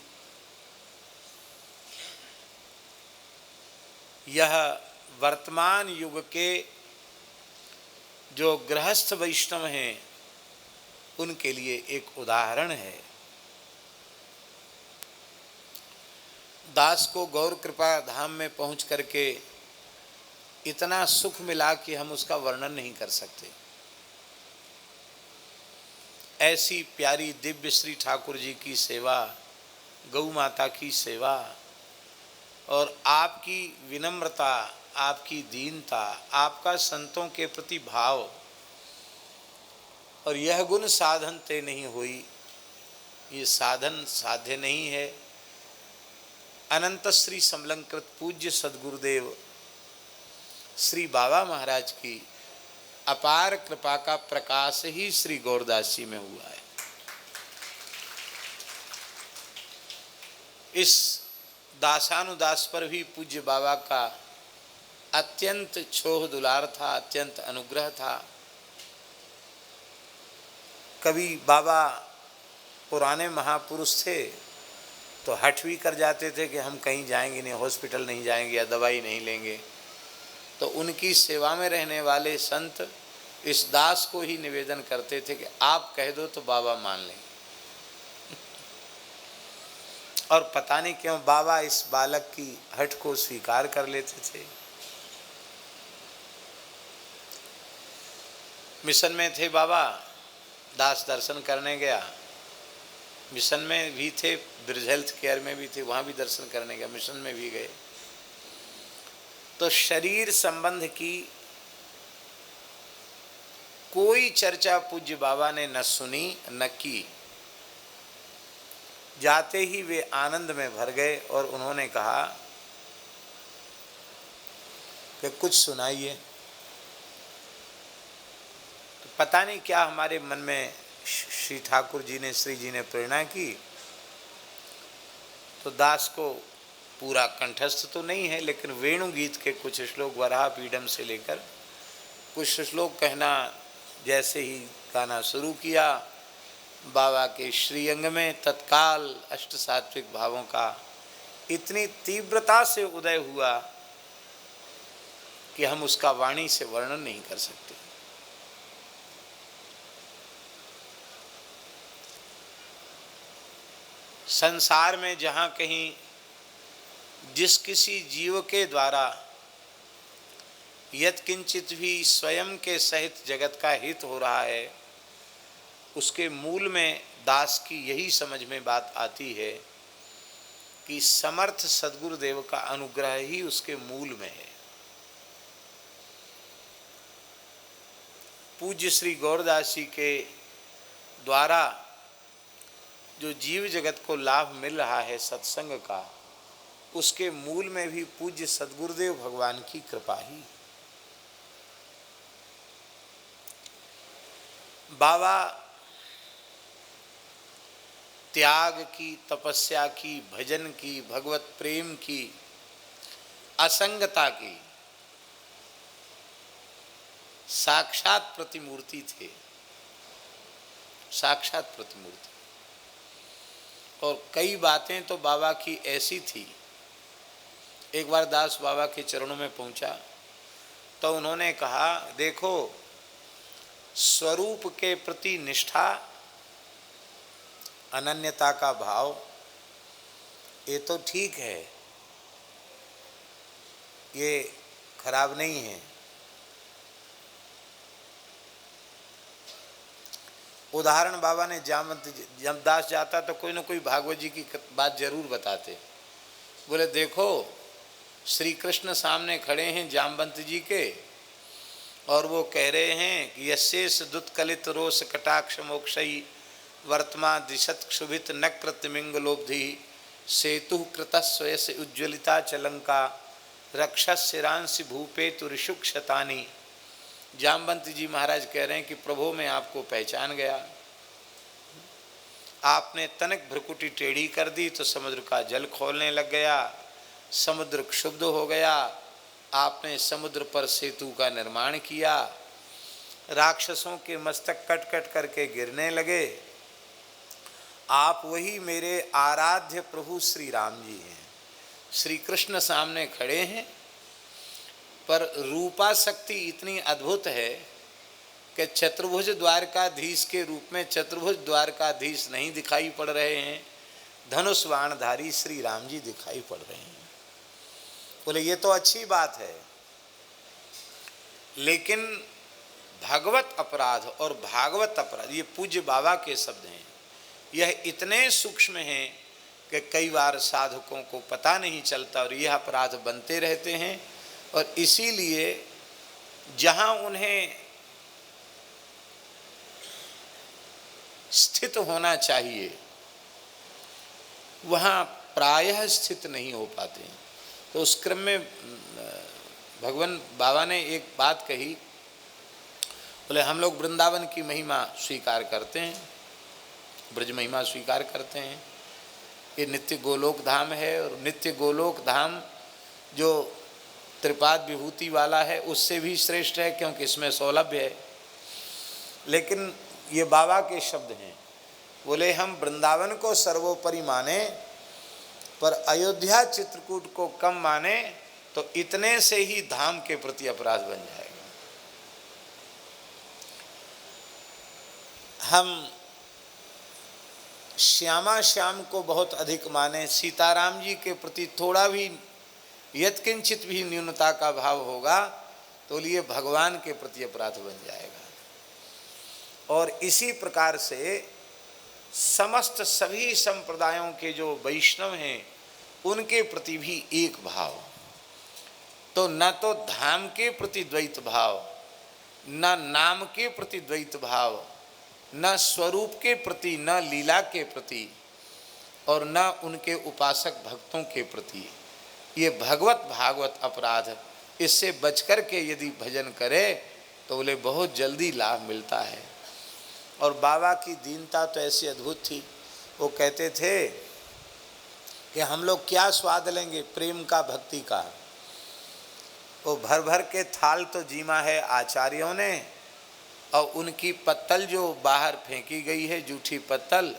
यह वर्तमान युग के जो गृहस्थ वैष्णव हैं उनके लिए एक उदाहरण है। दास को गौर कृपा धाम में पहुंच करके इतना सुख मिला कि हम उसका वर्णन नहीं कर सकते। ऐसी प्यारी दिव्य श्री ठाकुर जी की सेवा, गौ माता की सेवा और आपकी विनम्रता, आपकी दीनता, आपका संतों के प्रति भाव और यह गुण साधन ते नहीं हुई, ये साधन साध्य नहीं है। अनंत श्री समलंकृत पूज्य सद्गुरुदेव श्री बाबा महाराज की अपार कृपा का प्रकाश ही श्री गौरदास जी में हुआ है। इस दासानुदास पर भी पूज्य बाबा का अत्यंत छोह दुलार था, अत्यंत अनुग्रह था। कभी बाबा पुराने महापुरुष थे तो हठ भी कर जाते थे कि हम कहीं जाएंगे नहीं, हॉस्पिटल नहीं जाएंगे या दवाई नहीं लेंगे, तो उनकी सेवा में रहने वाले संत इस दास को ही निवेदन करते थे कि आप कह दो तो बाबा मान लें। और पता नहीं क्यों बाबा इस बालक की हठ को स्वीकार कर लेते थे। मिशन में थे बाबा, दास दर्शन करने गया, मिशन में भी थे, ब्रिज हेल्थ केयर में भी थे, वहाँ भी दर्शन करने गया, मिशन में भी गए। तो शरीर संबंध की कोई चर्चा पूज्य बाबा ने न सुनी न की। जाते ही वे आनंद में भर गए और उन्होंने कहा कि कुछ सुनाइए। तो पता नहीं क्या हमारे मन में श्री ठाकुर जी ने, श्री जी ने प्रेरणा की। तो दास को पूरा कंठस्थ तो नहीं है, लेकिन वेणु गीत के कुछ श्लोक वराह पीडम से लेकर कुछ श्लोक कहना जैसे ही गाना शुरू किया, बाबा के श्रीअंग में तत्काल अष्ट सात्विक भावों का इतनी तीव्रता से उदय हुआ कि हम उसका वाणी से वर्णन नहीं कर सकते। संसार में जहाँ कहीं जिस किसी जीव के द्वारा यत्किंचित भी स्वयं के सहित जगत का हित हो रहा है, उसके मूल में दास की यही समझ में बात आती है कि समर्थ सद्गुरुदेव का अनुग्रह ही उसके मूल में है। पूज्य श्री गौरदास जी के द्वारा जो जीव जगत को लाभ मिल रहा है सत्संग का, उसके मूल में भी पूज्य सद्गुरुदेव भगवान की कृपा ही। बाबा त्याग की, तपस्या की, भजन की, भगवत प्रेम की, असंगता की साक्षात प्रतिमूर्ति थे, साक्षात प्रतिमूर्ति। और कई बातें तो बाबा की ऐसी थी। एक बार दास बाबा के चरणों में पहुंचा तो उन्होंने कहा, देखो स्वरूप के प्रति निष्ठा, अनन्यता का भाव, ये तो ठीक है, ये खराब नहीं है। उदाहरण बाबा ने जामवंत, जब दास जाता तो कोई ना कोई भागवत जी की बात जरूर बताते। बोले देखो श्री कृष्ण सामने खड़े हैं जामवंत जी के, और वो कह रहे हैं कि यशेष दुत्कलित रोष कटाक्ष मोक्षयी वर्तमा दिशत क्षुभित नकृतिमिंगलोब्धि सेतु कृतस्वयस उज्ज्वलिता चलंका रक्षस्य रांसि भूपे तुरिशुक्षतानी। जामवंत जी महाराज कह रहे हैं कि प्रभु मैं आपको पहचान गया, आपने तनिक भ्रुकुटी टेढ़ी कर दी तो समुद्र का जल खोलने लग गया, समुद्र क्षुब्ध हो गया, आपने समुद्र पर सेतु का निर्माण किया, राक्षसों के मस्तक कट कट करके गिरने लगे। आप वही मेरे आराध्य प्रभु श्री राम जी हैं। श्री कृष्ण सामने खड़े हैं, पर रूपा शक्ति इतनी अद्भुत है कि चतुर्भुज द्वारकाधीश के रूप में चतुर्भुज द्वारकाधीश नहीं दिखाई पड़ रहे हैं, धनुष बाणधारी श्री राम जी दिखाई पड़ रहे हैं। बोले ये तो अच्छी बात है, लेकिन भगवत अपराध और भागवत अपराध, ये पूज्य बाबा के शब्द हैं, यह इतने सूक्ष्म हैं कि कई बार साधकों को पता नहीं चलता और यह अपराध बनते रहते हैं। और इसीलिए जहाँ उन्हें स्थित होना चाहिए वहाँ प्रायः स्थित नहीं हो पाते हैं। तो उस क्रम में भगवान बाबा ने एक बात कही, बोले हम लोग वृंदावन की महिमा स्वीकार करते हैं, ब्रज महिमा स्वीकार करते हैं, ये नित्य गोलोक धाम है, और नित्य गोलोक धाम जो त्रिपाद विभूति वाला है उससे भी श्रेष्ठ है, क्योंकि इसमें सौलभ्य है। लेकिन ये बाबा के शब्द हैं, बोले हम वृंदावन को सर्वोपरि माने पर अयोध्या चित्रकूट को कम माने तो इतने से ही धाम के प्रति अपराध बन जाएगा। हम श्यामा श्याम को बहुत अधिक माने, सीताराम जी के प्रति थोड़ा भी यत्किंचित भी न्यूनता का भाव होगा तो लिए भगवान के प्रति अपराध बन जाएगा। और इसी प्रकार से समस्त सभी संप्रदायों के जो वैष्णव हैं उनके प्रति भी एक भाव, तो न तो धाम के प्रति द्वैत भाव, न नाम के प्रति द्वैत भाव, न स्वरूप के प्रति, न लीला के प्रति, और न उनके उपासक भक्तों के प्रति। ये भगवत भागवत अपराध, इससे बचकर के यदि भजन करे तो बोले बहुत जल्दी लाभ मिलता है। और बाबा की दीनता तो ऐसी अद्भुत थी, वो कहते थे कि हम लोग क्या स्वाद लेंगे प्रेम का, भक्ति का। वो भर भर के थाल तो जीमा है आचार्यों ने, और उनकी पत्तल जो बाहर फेंकी गई है जूठी पत्तल,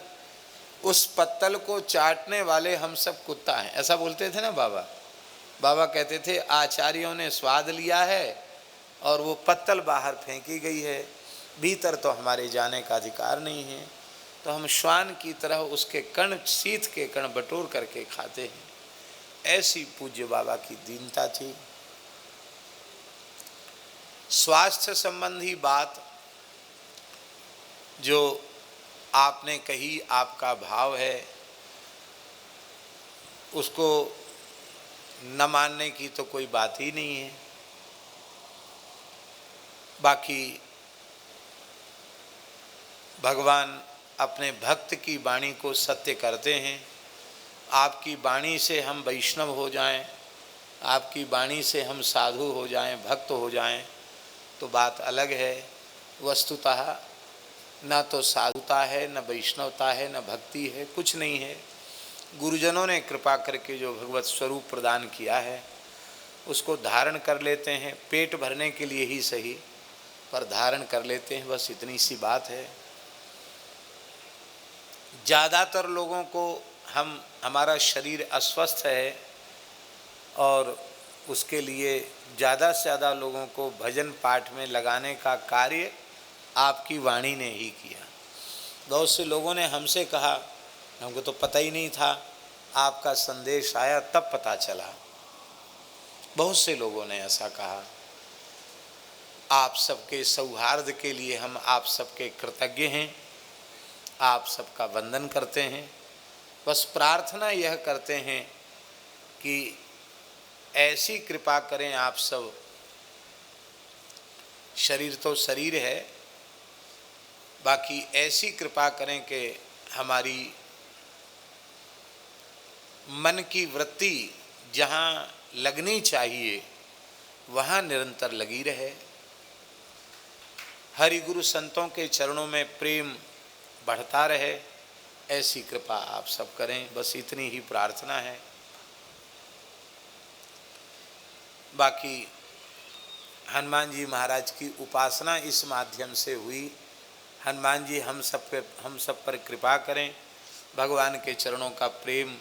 उस पत्तल को चाटने वाले हम सब कुत्ता हैं, ऐसा बोलते थे ना बाबा। बाबा कहते थे आचार्यों ने स्वाद लिया है और वो पत्तल बाहर फेंकी गई है, भीतर तो हमारे जाने का अधिकार नहीं है, तो हम श्वान की तरह उसके कण, शीत के कण बटोर करके खाते हैं। ऐसी पूज्य बाबा की दीनता थी। स्वास्थ्य संबंधी बात जो आपने कही, आपका भाव है, उसको न मानने की तो कोई बात ही नहीं है। बाकी भगवान अपने भक्त की वाणी को सत्य करते हैं। आपकी वाणी से हम वैष्णव हो जाएं, आपकी वाणी से हम साधु हो जाएं, भक्त हो जाएं, तो बात अलग है। वस्तुतः न तो साधुता है, न वैष्णवता है, न भक्ति है, कुछ नहीं है। गुरुजनों ने कृपा करके जो भगवत स्वरूप प्रदान किया है उसको धारण कर लेते हैं, पेट भरने के लिए ही सही, पर धारण कर लेते हैं, बस इतनी सी बात है। ज़्यादातर लोगों को हमारा शरीर अस्वस्थ है और उसके लिए ज़्यादा से ज़्यादा लोगों को भजन पाठ में लगाने का कार्य आपकी वाणी ने ही किया। बहुत से लोगों ने हमसे कहा, हमको तो पता ही नहीं था, आपका संदेश आया तब पता चला। बहुत से लोगों ने ऐसा कहा। आप सबके सौहार्द के लिए हम आप सबके कृतज्ञ हैं, आप सबका वंदन करते हैं। बस प्रार्थना यह करते हैं कि ऐसी कृपा करें आप सब, शरीर तो शरीर है, बाकी ऐसी कृपा करें कि हमारी मन की वृत्ति जहाँ लगनी चाहिए वहाँ निरंतर लगी रहे। हरि गुरु संतों के चरणों में प्रेम बढ़ता रहे, ऐसी कृपा आप सब करें, बस इतनी ही प्रार्थना है। बाकी हनुमान जी महाराज की उपासना इस माध्यम से हुई। हनुमान जी हम सब पर कृपा करें, भगवान के चरणों का प्रेम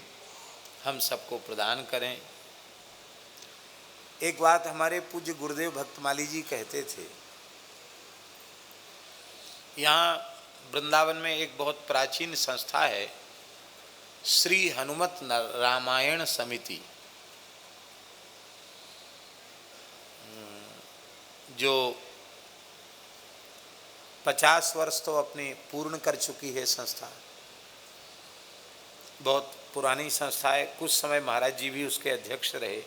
हम सबको प्रदान करें। एक बात हमारे पूज्य गुरुदेव भक्तमाली जी कहते थे, यहाँ वृंदावन में एक बहुत प्राचीन संस्था है, श्री हनुमत रामायण समिति, जो 50 वर्ष तो अपनी पूर्ण कर चुकी है संस्था। बहुत पुरानी संस्था है। कुछ समय महाराज जी भी उसके अध्यक्ष रहे।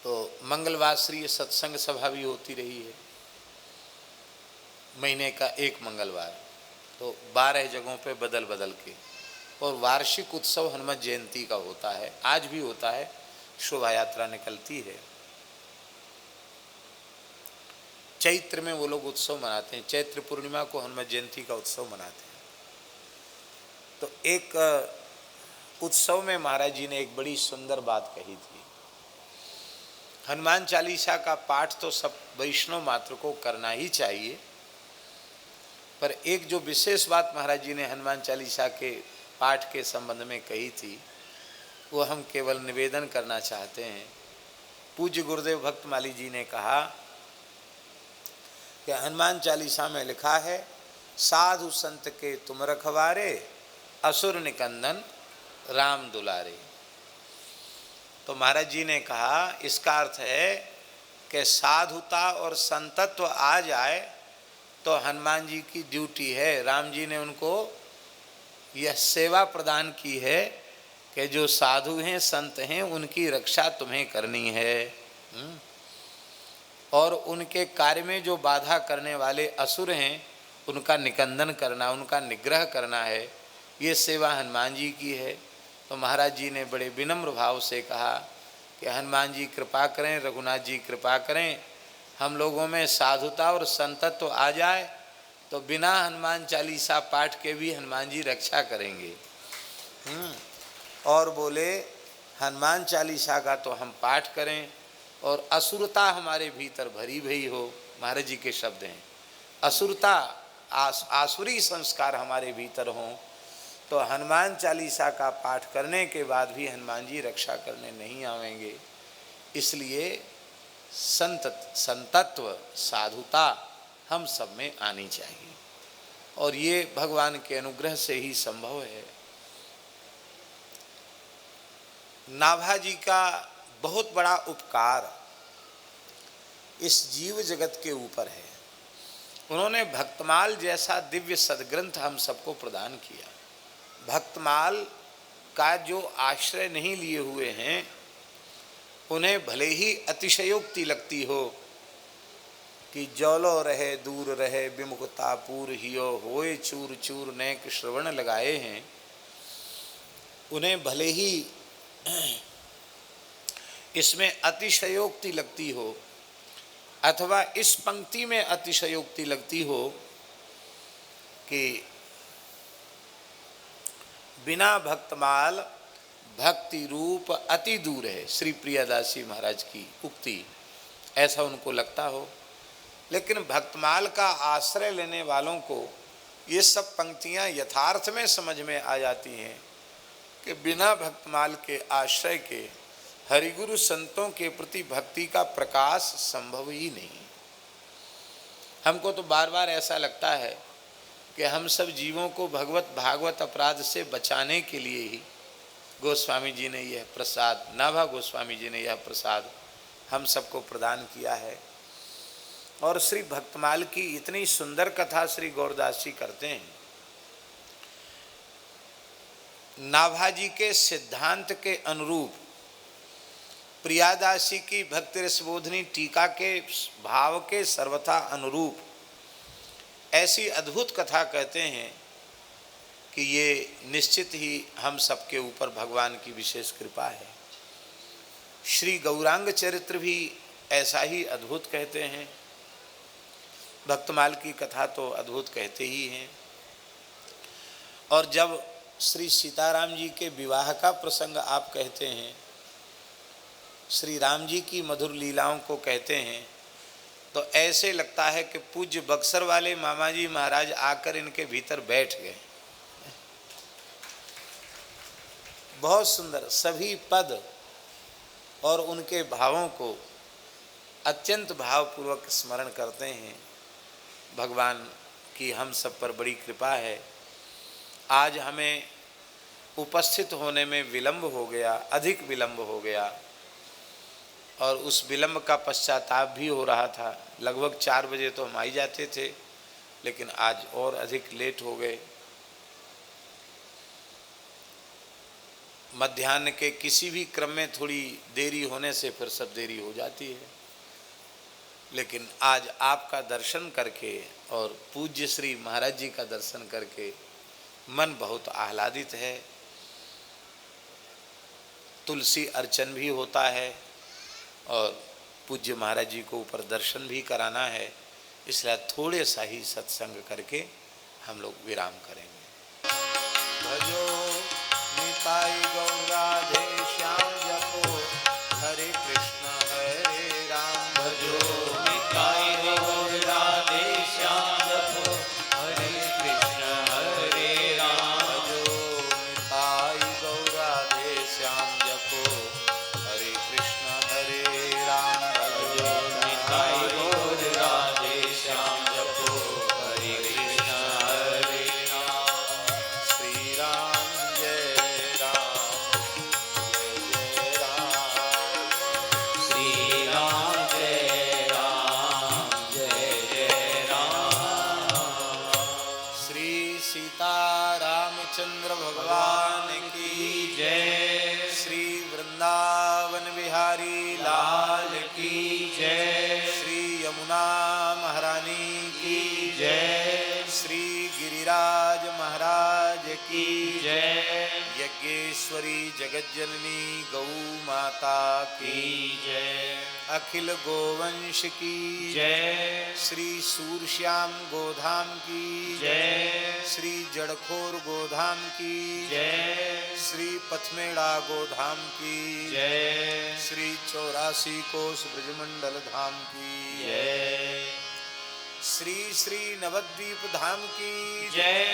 तो मंगलवार श्री सत्संग सभा भी होती रही है, महीने का एक मंगलवार, तो 12 जगहों पे बदल बदल के। और वार्षिक उत्सव हनुमत जयंती का होता है, आज भी होता है, शोभा यात्रा निकलती है। चैत्र में वो लोग उत्सव मनाते हैं, चैत्र पूर्णिमा को हनुमत जयंती का उत्सव मनाते हैं। तो एक उत्सव में महाराज जी ने एक बड़ी सुंदर बात कही थी। हनुमान चालीसा का पाठ तो सब वैष्णव मात्र को करना ही चाहिए, पर एक जो विशेष बात महाराज जी ने हनुमान चालीसा के पाठ के संबंध में कही थी, वो हम केवल निवेदन करना चाहते हैं। पूज्य गुरुदेव भक्तमाली जी ने कहा कि हनुमान चालीसा में लिखा है, साधु संत के तुम रखवारे, असुर निकंदन राम दुलारे। तो महाराज जी ने कहा इसका अर्थ है कि साधुता और संतत्व आ जाए तो हनुमान जी की ड्यूटी है। राम जी ने उनको यह सेवा प्रदान की है कि जो साधु हैं, संत हैं, उनकी रक्षा तुम्हें करनी है, और उनके कार्य में जो बाधा करने वाले असुर हैं उनका निकंदन करना, उनका निग्रह करना है, ये सेवा हनुमान जी की है। तो महाराज जी ने बड़े विनम्र भाव से कहा कि हनुमान जी कृपा करें, रघुनाथ जी कृपा करें, हम लोगों में साधुता और संतत्व आ जाए तो बिना हनुमान चालीसा पाठ के भी हनुमान जी रक्षा करेंगे। और बोले हनुमान चालीसा का तो हम पाठ करें और असुरता हमारे भीतर भरी भई हो। महाराज जी के शब्द हैं, असुरता आसुरी संस्कार हमारे भीतर हों तो हनुमान चालीसा का पाठ करने के बाद भी हनुमान जी रक्षा करने नहीं आवेंगे। इसलिए संतत्व, साधुता हम सब में आनी चाहिए, और ये भगवान के अनुग्रह से ही संभव है। नाभाजी का बहुत बड़ा उपकार इस जीव जगत के ऊपर है। उन्होंने भक्तमाल जैसा दिव्य सद्ग्रंथ हम सबको प्रदान किया। भक्तमाल का जो आश्रय नहीं लिए हुए हैं उन्हें भले ही अतिशयोक्ति लगती हो कि जौलो रहे दूर रहे विमुखतापुर हियो होए चूर चूर नेक श्रवण लगाए हैं, उन्हें भले ही इसमें अतिशयोक्ति लगती हो अथवा इस पंक्ति में अतिशयोक्ति लगती हो कि बिना भक्तमाल भक्ति रूप अति दूर है, श्री प्रियादासी महाराज की उक्ति, ऐसा उनको लगता हो। लेकिन भक्तमाल का आश्रय लेने वालों को ये सब पंक्तियां यथार्थ में समझ में आ जाती हैं कि बिना भक्तमाल के आश्रय के हरिगुरु संतों के प्रति भक्ति का प्रकाश संभव ही नहीं। हमको तो बार बार ऐसा लगता है कि हम सब जीवों को भगवत भागवत अपराध से बचाने के लिए ही गोस्वामी जी ने यह प्रसाद, नाभा गोस्वामी जी ने यह प्रसाद हम सबको प्रदान किया है। और श्री भक्तमाल की इतनी सुंदर कथा श्री गौरदास जी करते हैं। नाभाजी के सिद्धांत के अनुरूप प्रियादासी की भक्ति रसबोधनी टीका के भाव के सर्वथा अनुरूप ऐसी अद्भुत कथा कहते हैं कि ये निश्चित ही हम सबके ऊपर भगवान की विशेष कृपा है। श्री गौरांग चरित्र भी ऐसा ही अद्भुत कहते हैं। भक्तमाल की कथा तो अद्भुत कहते ही हैं। और जब श्री सीताराम जी के विवाह का प्रसंग आप कहते हैं, श्री राम जी की मधुर लीलाओं को कहते हैं, तो ऐसे लगता है कि पूज्य बक्सर वाले मामा जी महाराज आकर इनके भीतर बैठ गए। बहुत सुंदर सभी पद और उनके भावों को अत्यंत भावपूर्वक स्मरण करते हैं। भगवान की हम सब पर बड़ी कृपा है। आज हमें उपस्थित होने में विलंब हो गया, अधिक विलंब हो गया, और उस विलंब का पश्चाताप भी हो रहा था। लगभग 4 बजे तो हम आ ही जाते थे, लेकिन आज और अधिक लेट हो गए। मध्याह्न के किसी भी क्रम में थोड़ी देरी होने से फिर सब देरी हो जाती है। लेकिन आज आपका दर्शन करके और पूज्य श्री महाराज जी का दर्शन करके मन बहुत आह्लादित है। तुलसी अर्चन भी होता है और पूज्य महाराज जी को ऊपर दर्शन भी कराना है, इसलिए थोड़े सा ही सत्संग करके हम लोग विराम करेंगे। भजो निताई गौर राधे श्याम जपो हरे कृष्ण हरे राम। भजो निताई गौर राधे श्याम जपो हरे कृष्ण हरे राम। भजो निताई गौर राधे श्याम जपो हरे कृष्ण हरे राम। भजो निताई गौर राधे श्याम जपो हरे कृष्ण हरे राम। श्री राम जय राम जय जय राम। श्री राम जय राम जय जय राम। श्री सीता रामचंद्र भगवान की जय। श्री वृंदावन बिहारी लाल की जय। श्री यमुना महारानी की जय। श्री गिरिराज महाराज की जय। यज्ञेश्वरी जगज्जननी गौ माता की जय। अखिल गोवंश की जय। श्री सूरश्याम गोधाम की जय। श्री जड़खोर गोधाम की जय। श्री पथमेड़ा गोधाम की जय। श्री 84 कोस ब्रजमंडल धाम की जय। श्री श्री नवद्वीप धाम की जय।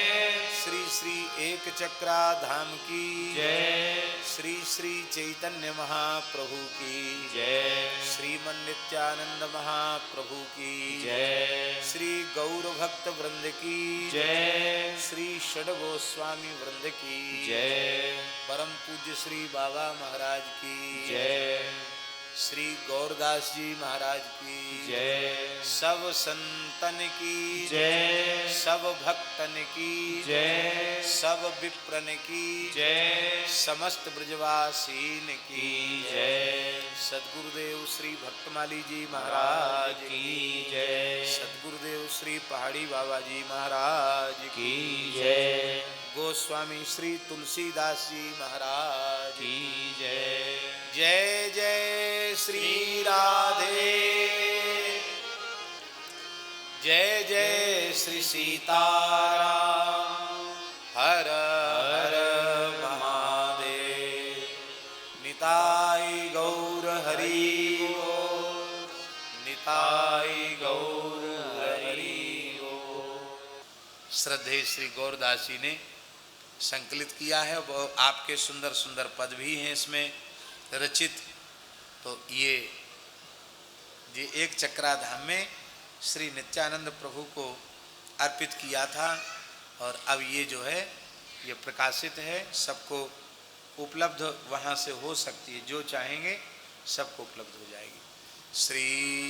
श्री श्री एक चक्रा धाम की जय। श्री श्री चैतन्य महाप्रभु की जय। श्रीमन नित्यानंद महाप्रभु की जय। श्री गौर भक्त वृंद की जय। श्री षड गोस्वामी वृंद की जय। परम पूज्य श्री बाबा महाराज की जय। श्री गौरदास जी महाराज की जय। सब संतन की जय। सब भक्तन की जय। सब विप्रन की जय। समस्त ब्रजवासीन की जय। सद्गुरुदेव श्री भक्तमाली जी महाराज की जय। सद्गुरुदेव श्री पहाड़ी बाबा जी महाराज की जय। गोस्वामी श्री तुलसीदास जी महाराज की जय। जय जय श्री राधे जय जय श्री सीताराम हर हर महादेव निताई गौर हरि बोल निताई गौर हरि बोल। श्रद्धेय श्री गौरदास जी ने संकलित किया है, वो आपके सुंदर सुंदर पद भी हैं इसमें रचित। तो ये एक चक्राधाम में श्री नित्यानंद प्रभु को अर्पित किया था और अब ये जो है ये प्रकाशित है, सबको उपलब्ध वहाँ से हो सकती है, जो चाहेंगे सबको उपलब्ध हो जाएगी। श्री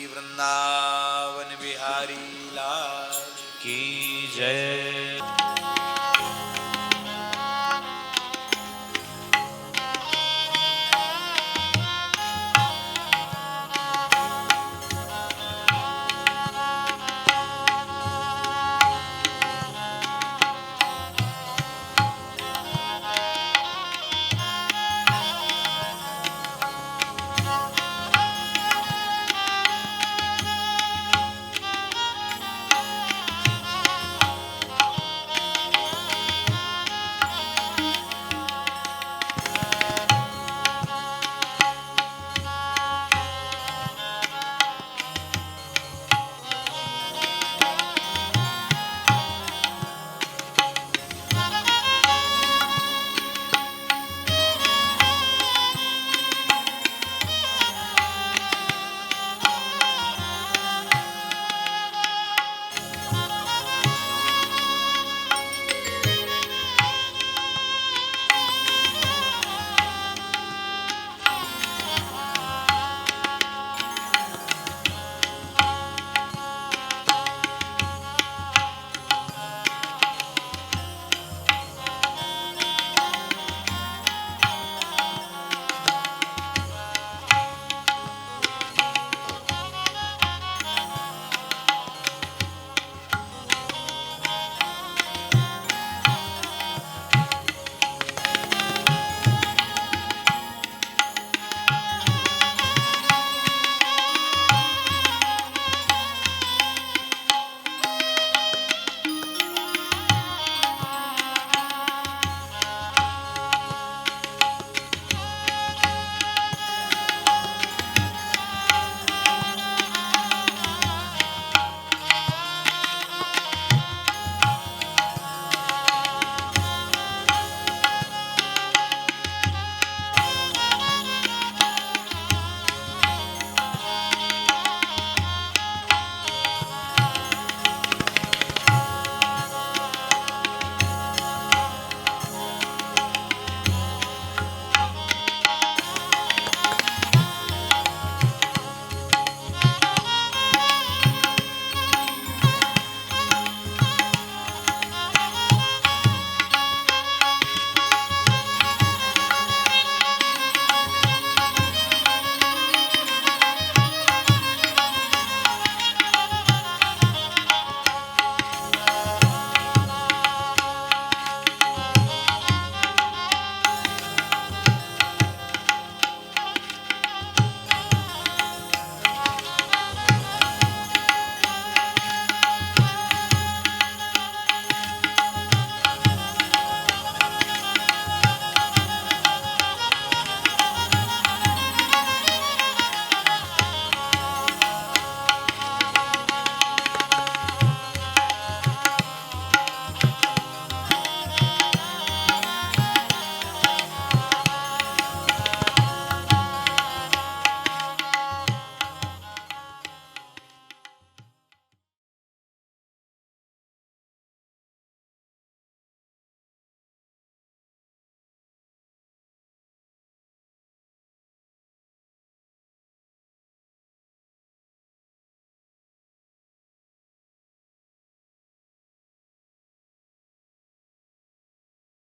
वृंदावन बिहारी लाल की जय।